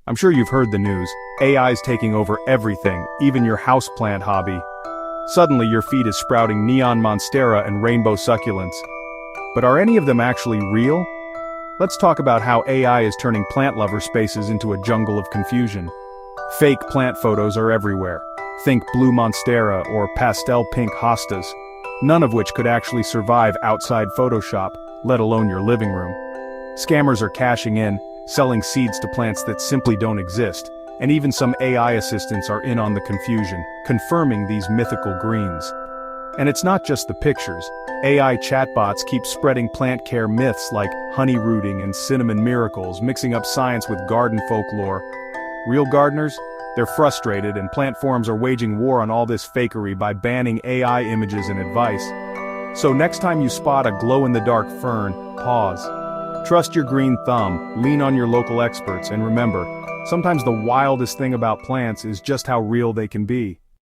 I'm sure you've heard the news. AI's taking over everything, even your houseplant hobby. Suddenly your feed is sprouting neon monstera and rainbow succulents. But are any of them actually real? Let's talk about how AI is turning plant lover spaces into a jungle of confusion. Fake plant photos are everywhere. Think blue monstera or pastel pink hostas, none of which could actually survive outside Photoshop, let alone your living room. Scammers are cashing in, selling seeds to plants that simply don't exist, and even some AI assistants are in on the confusion, confirming these mythical greens. And it's not just the pictures. AI chatbots keep spreading plant care myths like honey rooting and cinnamon miracles, mixing up science with garden folklore. Real gardeners? They're frustrated, and plant forums are waging war on all this fakery by banning AI images and advice. So next time you spot a glow-in-the-dark fern, pause. Trust your green thumb, lean on your local experts, and remember, sometimes the wildest thing about plants is just how real they can be.